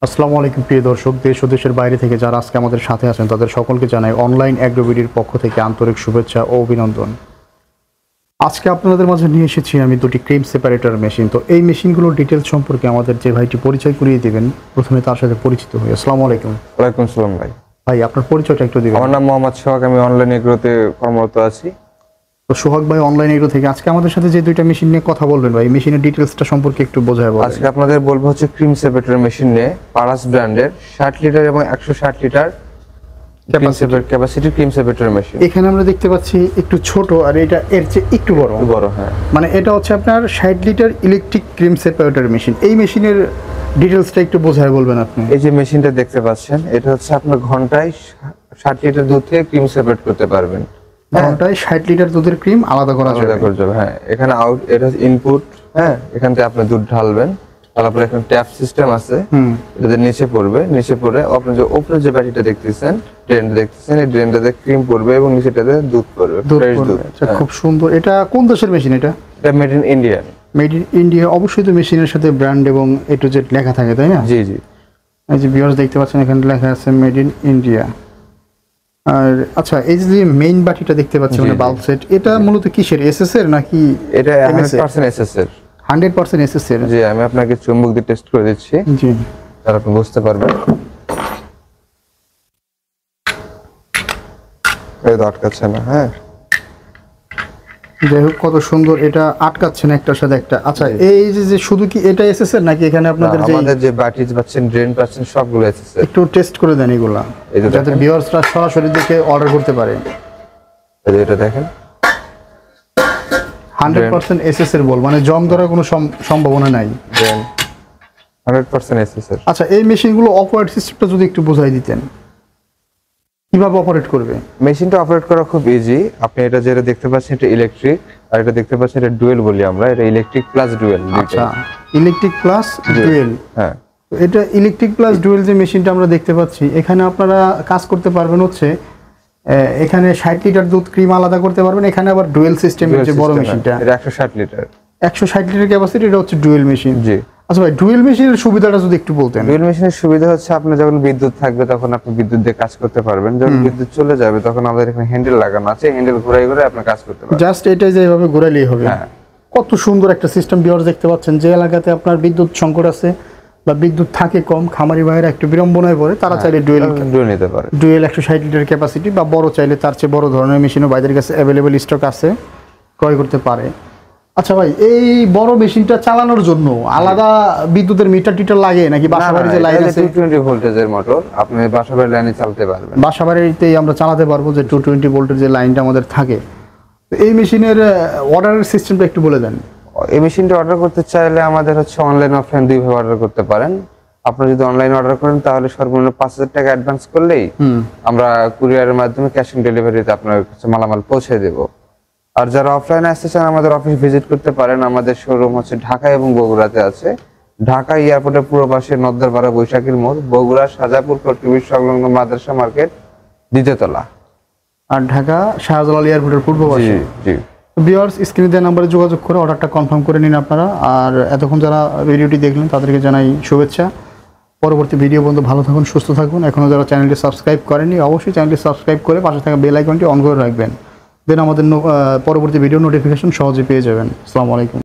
আসসালামু আলাইকুম প্রিয় দর্শক, দেশ ও দেশের বাইরে থেকে যারা আজকে আমাদের সাথে আছেন তাদের সকলকে জানাই অনলাইন অ্যাগ্রোবিডির পক্ষ থেকে আন্তরিক শুভেচ্ছা ও অভিনন্দন। আজকে আপনাদের মাঝে নিয়ে এসেছি আমি দুটি ক্রিম সেপারেটর মেশিন। তো এই মেশিনগুলোর ডিটেলস সম্পর্কে আমাদের যে ভাইটি পরিচয় করিয়ে দিবেন, প্রথমে তার সাথে পরিচিত হই। আসসালামু আলাইকুম। ওয়ালাইকুম আসসালাম ভাই। ভাই আপনার পরিচয়টা একটু দিবেন। আমার নাম মোহাম্মদ সোহাগ, আমি অনলাইন এগ্রোতে কর্মরত আছি। তো সোহাগ ভাই অনলাইন এগ্রো থেকে আজকে আমাদের সাথে যে দুইটা মেশিন নিয়ে কথা বলবেন ভাই, মেশিনের ডিটেলসটা সম্পর্কে একটু বোঝায় বলেন। আজকে আপনাদের বলবো হচ্ছে ক্রিম সেপারেটর মেশিন নিয়ে পারাস ব্র্যান্ডের 60 লিটার এবং 160 litre capacity cream separator machine. এখানে আমরা দেখতে পাচ্ছি একটু ছোট, আর এটা এর চেয়ে একটু বড়। হ্যাঁ, মানে এটা হচ্ছে আপনার 60 litre electric cream separator machine. এই মেশিনের ডিটেলসটা একটু বোঝায় বলবেন আপনি। এই যে মেশিনটা দেখতে পাচ্ছেন, এটা হচ্ছে আপনার ঘন্টায় 60 লিটার দুধ থেকে ক্রিম সেপারেট করতে পারবেন। ঘন্টায় 60 লিটার দুধের ক্রিম আলাদা করা যাবে। হ্যাঁ, এখানে আউট, এটা ইনপুট। হ্যাঁ, এখান থেকে আপনি দুধ ঢালবেন, তারপরে এখানে ট্যাপ সিস্টেম আছে, এটা নিচে পড়বে, নিচে পড়ে আপনি যে উপরে যে ব্যাটারিটা দেখতেছেন, ড্রেনটা দেখতেছেন, এই ড্রেনটাতে ক্রিম পড়বে এবং নিচেটাতে দুধ পড়বে, ফ্রেশ দুধ। আচ্ছা, খুব সুন্দর। এটা কোন দেশের মেশিন? এটা made in India. Made in India. অবশ্যই তো মেশিনের সাথে ব্র্যান্ড এবং এ টু জেড লেখা থাকে, তাই না? জি জি। এই যে ভিউয়ার্স দেখতে পাচ্ছেন, এখানে লেখা আছে মেড ইন ইন্ডিয়া। আর আচ্ছা, এই যে মেইন বাটিটা দেখতে পাচ্ছি, মানে বাল্ব সেট, এটা মূলত কিসের? এসএস এর নাকি? এটা 100% এসএস এর। 100% এসএস এর। জি, আমি আপনাকে চুম্বক দিয়ে টেস্ট করে দিচ্ছি। জি, তাহলে আপনি বুঝতে পারবেন। এই তো আটকাচ্ছে না। হ্যাঁ, যাই হোক, কত সুন্দর। এটা আটকাচ্ছে না একটার সাথে একটা। আচ্ছা, এই যে শুধু কি এটা এসএস এর নাকি এখানে আপনাদের যে আমাদের যে বাটি পাচ্ছেন, ড্রেন পাচ্ছেন, সবগুলো এসএস এর। একটু টেস্ট করে দেন এগুলা, যাতে ভিউয়ার্সরা সরাসরি দেখে অর্ডার করতে পারে। এই যে এটা দেখেন, 100% এসএস এর বল, মানে জং ধরার কোনো সম্ভাবনা নাই। ড্রেন 100% এসএস এর। আচ্ছা, এই মেশিনগুলো অপারেট সিস্টেমটা যদি একটু বোঝাই দিতেন, কিভাবে অপারেট করবে? মেশিনটা অপারেট করা খুব ইজি। আপনি এটা যেটা দেখতে পাচ্ছেন, এটা ইলেকট্রিক, আর এটা দেখতে পাচ্ছেন, এটা ডুয়েল বলি আমরা। এটা ইলেকট্রিক প্লাস ডুয়েল। আচ্ছা, ইলেকট্রিক প্লাস ডুয়েল। হ্যাঁ, এটা ইলেকট্রিক প্লাস ডুয়েল যে মেশিনটা আমরা দেখতে পাচ্ছি, এখানে আপনারা কাজ করতে পারবেন হচ্ছে এখানে 60 লিটার দুধ ক্রিম আলাদা করতে পারবেন। এখানে আবার ডুয়েল সিস্টেমের যে বড় মেশিনটা, এটা 160 লিটার 160 লিটার ক্যাপাসিটি, এটা হচ্ছে ডুয়েল মেশিন। জি। আচ্ছা ভাই, ডুয়েল মেশিনের সুবিধাটা যদি একটু বলতেন। ডুয়েল মেশিনের সুবিধা হচ্ছে, আপনি যখন বিদ্যুৎ থাকবে তখন আপনি বিদ্যুৎ দিয়ে কাজ করতে পারবেন। যখন বিদ্যুৎ চলে যাবে তখন আমাদের এখানে হ্যান্ডেল লাগানো আছে, হ্যান্ডেল ঘুরাই ঘুরে আপনি কাজ করতে পারবেন। জাস্ট এটা যেভাবে ঘোরালেই হবে। হ্যাঁ, কত সুন্দর একটা সিস্টেম। ভিউয়ার্স দেখতে পাচ্ছেন, যে এলাকাতে আপনার বিদ্যুৎ সংকট আছে বা বিদ্যুৎ থাকে কম, খামারি ভাইয়েরা একটু বিড়ম্বনায় পড়ে, তারা চাইলে ডুয়েল নিতে পারে। ডুয়েল 160 লিটার ক্যাপাসিটি বা বড় চাইলে তার চেয়ে বড় ধরনের মেশিনও বাইরের কাছে অ্যাভেলেবেল স্টক আছে, ক্রয় করতে পারে। আচ্ছা ভাই, এই বড় মেশিনটা চালানোর জন্য আলাদা বিদ্যুতের মিটার টিটার লাগে নাকি বাসাবাড়ি যে লাইন আছে? 220 ভোল্টেজের মোটর, আপনি বাসাবাড়ি লাইনে চালাতে পারবেন। বাসাবাড়িতেই আমরা চালাতে পারবো, যে 220 ভোল্টের যে লাইনটা আমাদের থাকে। তো এই মেশিনের অর্ডারের সিস্টেমটা একটু বলে দেন। এই মেশিনটা অর্ডার করতে চাইলে আমাদের হচ্ছে অনলাইন অফলাইন দুইভাবে অর্ডার করতে পারেন। আপনি যদি অনলাইন অর্ডার করেন তাহলে সর্বনিম্ন 5000 টাকা অ্যাডভান্স করলেই আমরা কুরিয়ারের মাধ্যমে ক্যাশ অন ডেলিভারিতে আপনার কাছে মালামাল পৌঁছে দেব। আর যারা অফলাইনে আসতে চান, আমাদের অফিস ভিজিট করতে পারেন। আমাদের শোরুম হচ্ছে ঢাকা এবং বগুড়াতে আছে। ঢাকা এয়ারপোর্টের পূর্ব পাশে নদ্দারপাড়া বৈশাখীর মোড়, বগুড়া সাজাপুর টিভির সংলগ্ন মাদ্রাসা মার্কেট, দ্বিতীয়তলা। আর ঢাকা শাহজালাল এয়ারপোর্টের পূর্ব পাশে। জি। ভিউয়ার্স, স্ক্রিনে দেওয়া নাম্বারে যোগাযোগ করে অর্ডারটা কনফার্ম করে নিন আপনারা। আর এতক্ষণ যারা ভিডিওটি দেখলেন তাদেরকে জানাই শুভেচ্ছা। পরবর্তী ভিডিও পর্যন্ত ভালো থাকুন, সুস্থ থাকুন। এখনও যারা চ্যানেলটি সাবস্ক্রাইব করেননি, অবশ্যই চ্যানেলটি সাবস্ক্রাইব করে পাশে থাকা বেল আইকনটি অন করে রাখবেন। দেন আমাদের পরবর্তী ভিডিও নোটিফিকেশন সহজে পেয়ে যাবেন। আসসালামু আলাইকুম।